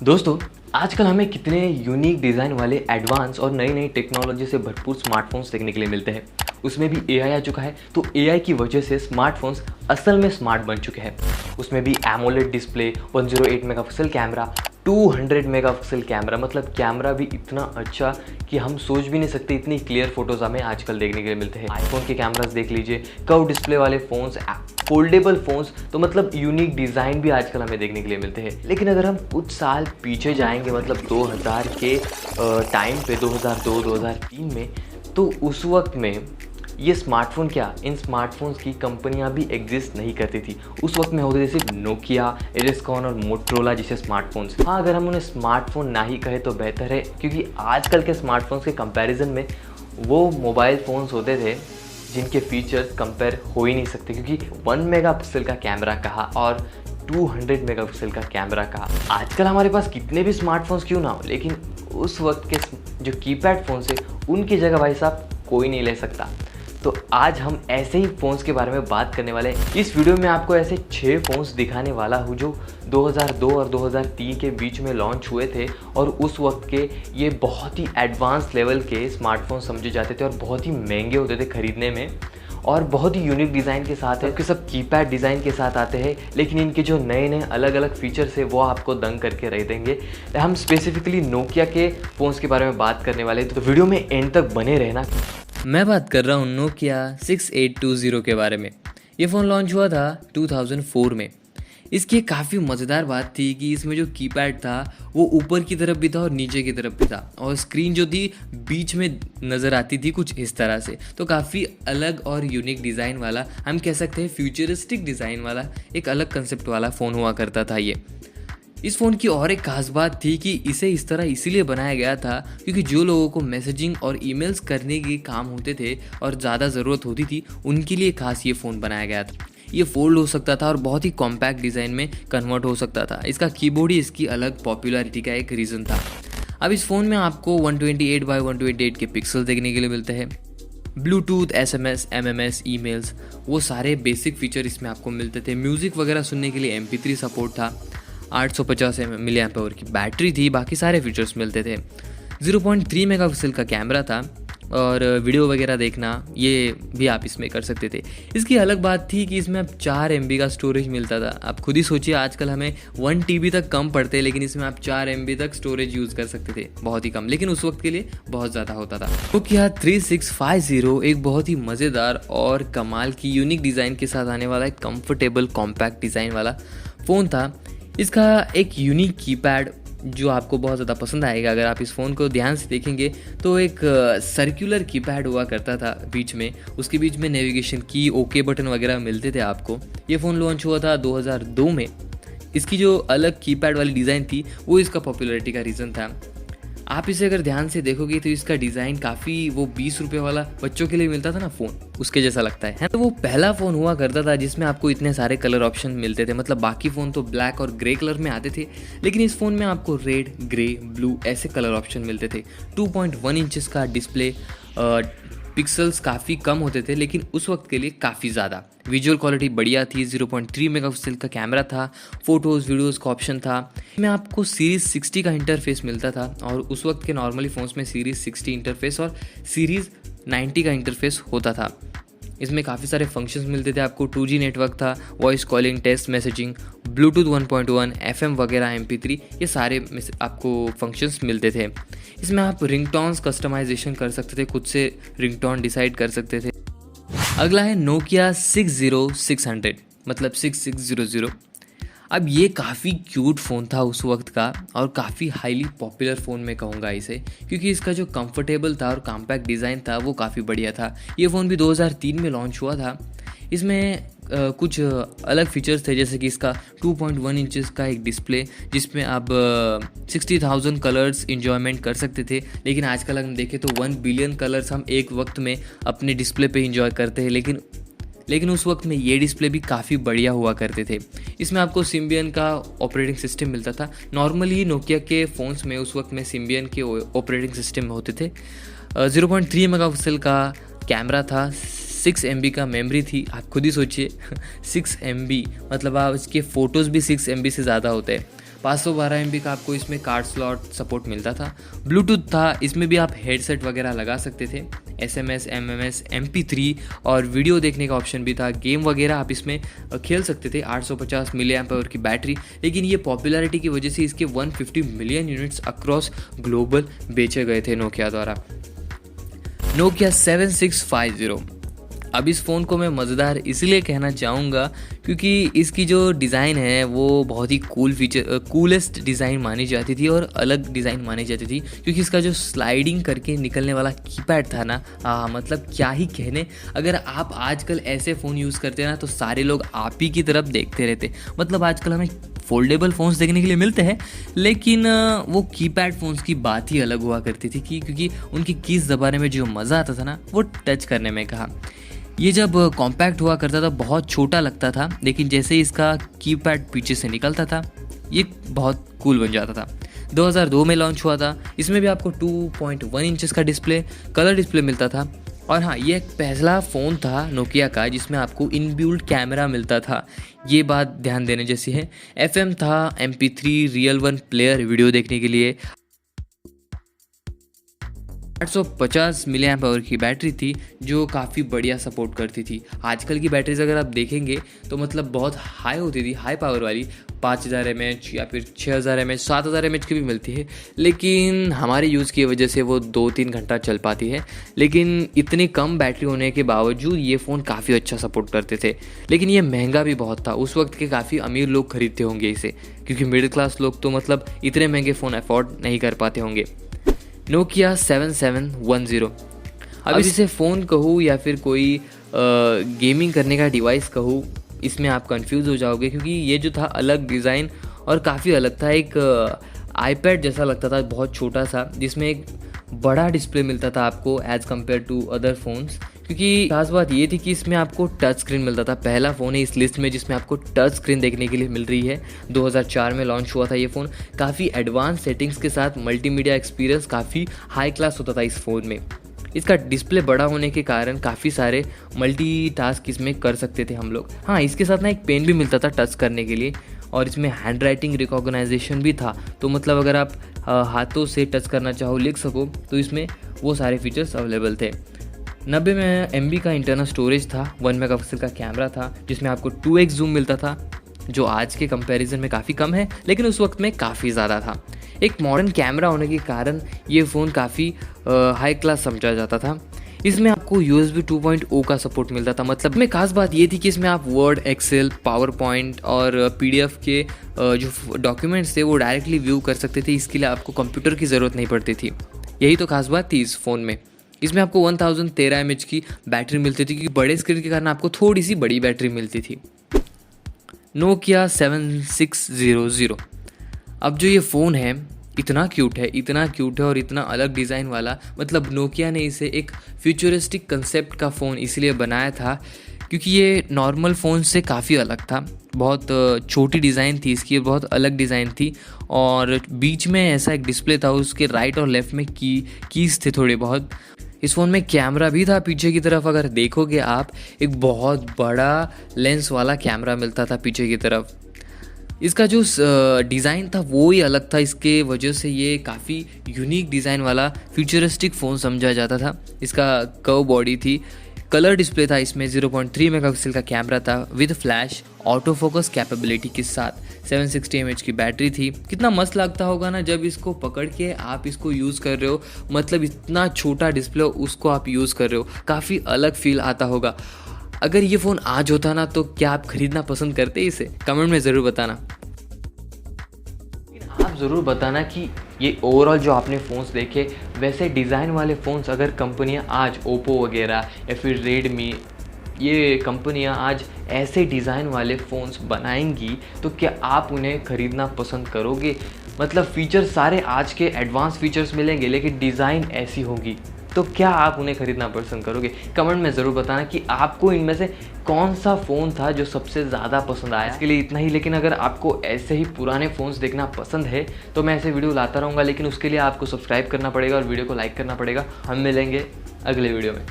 दोस्तों, आजकल हमें कितने यूनिक डिज़ाइन वाले एडवांस और नई नई टेक्नोलॉजी से भरपूर स्मार्टफोन्स देखने के लिए मिलते हैं। उसमें भी एआई आ चुका है, तो एआई की वजह से स्मार्टफोन्स असल में स्मार्ट बन चुके हैं। उसमें भी AMOLED display, 108 megapixel camera, 200 megapixel camera, मतलब कैमरा भी इतना अच्छा कि हम सोच भी नहीं सकते इतनी क्लियर फोटोज़ हमें आजकल देखने के लिए मिलते हैं। आईफोन के कैमरास देख लीजिए, कर्व डिस्प्ले वाले फ़ोन्स, फोल्डेबल फ़ोन्स, तो मतलब यूनिक डिज़ाइन भी आजकल हमें देखने के लिए मिलते हैं। लेकिन अगर हम कुछ साल पीछे जाएंगे, मतलब 2000 के टाइम पे, 2002-2003 में, तो उस वक्त में ये स्मार्टफ़ोन क्या, इन स्मार्टफोन्स की कंपनियां भी एग्जिस्ट नहीं करती थी। उस वक्त में होते थे सिर्फ नोकिया, एरिस्कॉन और मोटरोला जैसे स्मार्टफोन्स। हाँ, अगर हम उन्हें स्मार्टफोन ना ही कहे तो बेहतर है, क्योंकि आजकल के स्मार्टफोन्स के कंपैरिजन में वो मोबाइल फ़ोन्स होते थे जिनके फीचर्स कंपेयर हो ही नहीं सकते। क्योंकि 1 मेगापिक्सल का कैमरा कहा और 200 मेगापिक्सल का कैमरा कहा। आजकल हमारे पास कितने भी स्मार्टफोन्स क्यों ना हो, लेकिन उस वक्त के जो कीपैड फ़ोन्स है उनकी जगह भाई साहब कोई नहीं ले सकता। तो आज हम ऐसे ही फ़ोन्स के बारे में बात करने वाले हैं। इस वीडियो में आपको ऐसे 6 फ़ोन्स दिखाने वाला हूँ जो 2002 और 2003 के बीच में लॉन्च हुए थे और उस वक्त के ये बहुत ही एडवांस लेवल के स्मार्टफोन समझे जाते थे और बहुत ही महंगे होते थे ख़रीदने में, और बहुत ही यूनिक डिज़ाइन के साथ है। सब कीपैड डिज़ाइन के साथ आते हैं, लेकिन इनके जो नए नए अलग अलग फीचर्स है वो आपको दंग करके रह देंगे। हम स्पेसिफिकली नोकिया के फ़ोन्स के बारे में बात करने वाले हैं, तो वीडियो में एंड तक बने रहना। मैं बात कर रहा हूँ नोकिया 6820 के बारे में। ये फ़ोन लॉन्च हुआ था 2004 में। इसकी काफ़ी मज़ेदार बात थी कि इसमें जो कीपैड था वो ऊपर की तरफ भी था और नीचे की तरफ भी था, और स्क्रीन जो थी बीच में नज़र आती थी कुछ इस तरह से। तो काफ़ी अलग और यूनिक डिज़ाइन वाला, हम कह सकते हैं फ्यूचरिस्टिक डिज़ाइन वाला, एक अलग कंसेप्ट वाला फ़ोन हुआ करता था ये। इस फ़ोन की और एक खास बात थी कि इसे इस तरह इसीलिए बनाया गया था क्योंकि जो लोगों को मैसेजिंग और ईमेल्स करने के काम होते थे और ज़्यादा ज़रूरत होती थी, उनके लिए खास ये फ़ोन बनाया गया था। ये फोल्ड हो सकता था और बहुत ही कॉम्पैक्ट डिज़ाइन में कन्वर्ट हो सकता था। इसका कीबोर्ड ही इसकी अलग पॉपुलैरिटी का एक रीज़न था। अब इस फ़ोन में आपको 128x128 के पिक्सल देखने के लिए मिलते हैं। ब्लूटूथ, SMS, MMS, ईमेल्स, वो सारे बेसिक फीचर इसमें आपको मिलते थे। म्यूज़िक वगैरह सुनने के लिए MP3 सपोर्ट था। 850 mAh की बैटरी थी, बाकी सारे फीचर्स मिलते थे। 0.3 मेगापिक्सल का कैमरा था और वीडियो वगैरह देखना ये भी आप इसमें कर सकते थे। इसकी अलग बात थी कि इसमें अब 4 MB का स्टोरेज मिलता था। आप खुद ही सोचिए, आजकल हमें 1 TB तक कम पड़ते हैं, लेकिन इसमें आप 4 MB तक स्टोरेज यूज़ कर सकते थे। बहुत ही कम, लेकिन उस वक्त के लिए बहुत ज़्यादा होता था। नोकिया 3650 एक बहुत ही मज़ेदार और कमाल की यूनिक डिज़ाइन के साथ आने वाला एक कंफर्टेबल कॉम्पैक्ट डिज़ाइन वाला फ़ोन था। इसका एक यूनिक कीपैड जो आपको बहुत ज़्यादा पसंद आएगा। अगर आप इस फ़ोन को ध्यान से देखेंगे तो एक सर्कुलर कीपैड हुआ करता था बीच में, उसके बीच में नेविगेशन की, ओके बटन वगैरह मिलते थे आपको। ये फ़ोन लॉन्च हुआ था 2002 में। इसकी जो अलग कीपैड वाली डिज़ाइन थी वो इसका पॉपुलैरिटी का रीज़न था। आप इसे अगर ध्यान से देखोगे तो इसका डिज़ाइन काफ़ी वो 20 रुपये वाला बच्चों के लिए मिलता था ना फ़ोन, उसके जैसा लगता है। तो वो पहला फ़ोन हुआ करता था जिसमें आपको इतने सारे कलर ऑप्शन मिलते थे। मतलब बाकी फ़ोन तो ब्लैक और ग्रे कलर में आते थे, लेकिन इस फ़ोन में आपको रेड, ग्रे, ब्लू ऐसे कलर ऑप्शन मिलते थे। 2.1 इंचेस का डिस्प्ले, पिक्सल्स काफ़ी कम होते थे लेकिन उस वक्त के लिए काफ़ी ज़्यादा। विजुअल क्वालिटी बढ़िया थी। 0.3 मेगापिक्सल का कैमरा था। फ़ोटोज़ वीडियोज़ का ऑप्शन था। इसमें आपको सीरीज़ 60 का इंटरफेस मिलता था, और उस वक्त के नॉर्मली फ़ोन्स में सीरीज़ 60 इंटरफेस और सीरीज़ 90 का इंटरफेस होता था। इसमें काफ़ी सारे फंक्शंस मिलते थे आपको। 2G नेटवर्क था, voice calling, text messaging, Bluetooth 1.1, FM वगैरह, MP3, ये सारे आपको फंक्शंस मिलते थे। इसमें आप रिंगटोन्स कस्टमाइजेशन कर सकते थे, खुद से रिंगटोन डिसाइड कर सकते थे। अगला है नोकिया 60600, मतलब 6600। अब ये काफ़ी क्यूट फ़ोन था उस वक्त का और काफ़ी हाईली पॉपुलर फ़ोन में कहूँगा इसे, क्योंकि इसका जो कंफर्टेबल था और कॉम्पैक्ट डिज़ाइन था वो काफ़ी बढ़िया था। ये फ़ोन भी 2003 में लॉन्च हुआ था। इसमें कुछ अलग फीचर्स थे, जैसे कि इसका 2.1 इंचेस का एक डिस्प्ले जिसमें आप 60,000 कलर्स इंजॉयमेंट कर सकते थे। लेकिन आजकल हम देखें तो 1 बिलियन कलर्स हम एक वक्त में अपने डिस्प्ले पे इंजॉय करते हैं, लेकिन उस वक्त में ये डिस्प्ले भी काफ़ी बढ़िया हुआ करते थे। इसमें आपको सिम्बियन का ऑपरेटिंग सिस्टम मिलता था। नॉर्मली नोकिया के फ़ोन्स में उस वक्त में सिम्बियन के ऑपरेटिंग सिस्टम होते थे। 0.3 मेगापिक्सल का कैमरा था। 6 MB का मेमोरी थी। आप खुद ही सोचिए 6 MB, मतलब आप इसके फ़ोटोज़ भी 6 MB से ज़्यादा होते हैं। 512 MB का आपको इसमें कार्ड स्लॉट सपोर्ट मिलता था। ब्लूटूथ था, इसमें भी आप हेडसेट वगैरह लगा सकते थे। SMS, MMS, MP3 और वीडियो देखने का ऑप्शन भी था। गेम वगैरह आप इसमें खेल सकते थे। 850 मिली एम्प आवर की बैटरी, लेकिन ये पॉपुलैरिटी की वजह से इसके 150 मिलियन यूनिट्स अक्रॉस ग्लोबल बेचे गए थे नोकिया द्वारा। नोकिया 7650। अब इस फ़ोन को मैं मज़ेदार इसलिए कहना चाहूँगा क्योंकि इसकी जो डिज़ाइन है वो बहुत ही कूलेस्ट डिज़ाइन मानी जाती थी और अलग डिज़ाइन मानी जाती थी, क्योंकि इसका जो स्लाइडिंग करके निकलने वाला कीपैड था ना, मतलब क्या ही कहने। अगर आप आजकल ऐसे फ़ोन यूज़ करते हैं ना तो सारे लोग आप ही की तरफ देखते रहते। मतलब आजकल हमें फोल्डेबल फ़ोन्स देखने के लिए मिलते हैं, लेकिन वो कीपैड फ़ोन्स की बात ही अलग हुआ करती थी क्योंकि उनकी कीज़ दबाने में जो मज़ा आता था ना वो टच करने में कहा। ये जब कॉम्पैक्ट हुआ करता था बहुत छोटा लगता था, लेकिन जैसे ही इसका कीपैड पीछे से निकलता था ये बहुत कूल बन जाता था। 2002 में लॉन्च हुआ था। इसमें भी आपको 2.1 इंचेस का डिस्प्ले, कलर डिस्प्ले मिलता था। और हाँ, ये एक पहला फ़ोन था नोकिया का जिसमें आपको इनबिल्ट कैमरा मिलता था। ये बात ध्यान देने जैसी है। FM था, MP3, real one player video देखने के लिए। 850 मिली एम्प आवर की बैटरी थी जो काफ़ी बढ़िया सपोर्ट करती थी। आजकल की बैटरीज अगर आप देखेंगे तो मतलब बहुत हाई होती थी, हाई पावर वाली 5000 mAh या फिर 6000 mAh, 7000 mAh की भी मिलती है, लेकिन हमारे यूज़ की वजह से वो 2-3 घंटा चल पाती है। लेकिन इतनी कम बैटरी होने के बावजूद ये फ़ोन काफ़ी अच्छा सपोर्ट करते थे। लेकिन ये महंगा भी बहुत था। उस वक्त के काफ़ी अमीर लोग खरीदते होंगे इसे, क्योंकि मिडिल क्लास लोग तो मतलब इतने महंगे फ़ोन अफोर्ड नहीं कर पाते होंगे। नोकिया 7710। अब इसे फ़ोन कहूँ या फिर कोई गेमिंग करने का डिवाइस कहूँ, इसमें आप कंफ्यूज हो जाओगे क्योंकि ये जो था अलग डिज़ाइन और काफ़ी अलग था। एक आईपैड जैसा लगता था, बहुत छोटा सा, जिसमें एक बड़ा डिस्प्ले मिलता था आपको as compared to other phones. क्योंकि खास बात ये थी कि इसमें आपको टच स्क्रीन मिलता था। पहला फ़ोन है इस लिस्ट में जिसमें आपको टच स्क्रीन देखने के लिए मिल रही है। 2004 में लॉन्च हुआ था ये फ़ोन। काफ़ी एडवांस सेटिंग्स के साथ मल्टीमीडिया एक्सपीरियंस काफ़ी हाई क्लास होता था इस फ़ोन में। इसका डिस्प्ले बड़ा होने के कारण काफ़ी सारे मल्टीटास्क इसमें कर सकते थे हम लोग। हाँ, इसके साथ ना एक पेन भी मिलता था टच करने के लिए, और इसमें हैंड राइटिंग रिकॉग्नाइजेशन भी था। तो मतलब अगर आप हाथों से टच करना चाहो, लिख सको, तो इसमें वो सारे फीचर्स अवेलेबल थे। 90 MB का इंटरनल स्टोरेज था। 1 मेगापिक्सल का कैमरा था जिसमें आपको 2x जूम मिलता था, जो आज के कंपैरिजन में काफ़ी कम है, लेकिन उस वक्त में काफ़ी ज़्यादा था। एक मॉडर्न कैमरा होने के कारण ये फ़ोन काफ़ी हाई क्लास समझा जाता था। इसमें आपको USB 2.0 का सपोर्ट मिलता था। मतलब में खास बात ये थी कि इसमें आप वर्ड, एक्सेल, पावर पॉइंट और PDF के जो डॉक्यूमेंट्स थे वो डायरेक्टली व्यू कर सकते थे। इसके लिए आपको कंप्यूटर की ज़रूरत नहीं पड़ती थी। यही तो खास बात थी इस फ़ोन में। इसमें आपको 1013 mAh की बैटरी मिलती थी, क्योंकि बड़े स्क्रीन के कारण आपको थोड़ी सी बड़ी बैटरी मिलती थी। नोकिया 7600। अब जो ये फ़ोन है इतना क्यूट है और इतना अलग डिज़ाइन वाला। मतलब नोकिया ने इसे एक फ्यूचरिस्टिक कंसेप्ट का फ़ोन इसलिए बनाया था क्योंकि ये नॉर्मल फ़ोन से काफ़ी अलग था। बहुत छोटी डिज़ाइन थी इसकी, बहुत अलग डिज़ाइन थी, और बीच में ऐसा एक डिस्प्ले था, उसके राइट और लेफ़्ट में कीज़ थे थोड़े बहुत। इस फ़ोन में कैमरा भी था पीछे की तरफ। अगर देखोगे आप, एक बहुत बड़ा लेंस वाला कैमरा मिलता था पीछे की तरफ। इसका जो डिज़ाइन था वो ही अलग था, इसके वजह से ये काफ़ी यूनिक डिज़ाइन वाला फ्यूचरिस्टिक फ़ोन समझा जाता था। इसका कर्व बॉडी थी, कलर डिस्प्ले था, इसमें 0.3 मेगापिक्सल का कैमरा था with flash auto focus capability के साथ। 760 mAh की बैटरी थी। कितना मस्त लगता होगा ना जब इसको पकड़ के आप इसको यूज़ कर रहे हो। मतलब इतना छोटा डिस्प्ले उसको आप यूज़ कर रहे हो, काफ़ी अलग फील आता होगा। अगर ये फ़ोन आज होता ना तो क्या आप ख़रीदना पसंद करते इसे? कमेंट में ज़रूर बताना। आप ज़रूर बताना कि ये ओवरऑल जो आपने फ़ोन्स देखे, वैसे डिज़ाइन वाले फ़ोन्स अगर कंपनियां आज ओप्पो वगैरह या फिर रेडमी, ये कंपनियां आज ऐसे डिज़ाइन वाले फ़ोन्स बनाएंगी तो क्या आप उन्हें ख़रीदना पसंद करोगे? मतलब फ़ीचर्स सारे आज के एडवांस फ़ीचर्स मिलेंगे, लेकिन डिज़ाइन ऐसी होगी, तो क्या आप उन्हें ख़रीदना पसंद करोगे? कमेंट में ज़रूर बताना कि आपको इनमें से कौन सा फ़ोन था जो सबसे ज़्यादा पसंद आया। इसके लिए इतना ही, लेकिन अगर आपको ऐसे ही पुराने फ़ोन्स देखना पसंद है तो मैं ऐसे वीडियो लाता रहूँगा, लेकिन उसके लिए आपको सब्सक्राइब करना पड़ेगा और वीडियो को लाइक करना पड़ेगा। हम मिलेंगे अगले वीडियो में।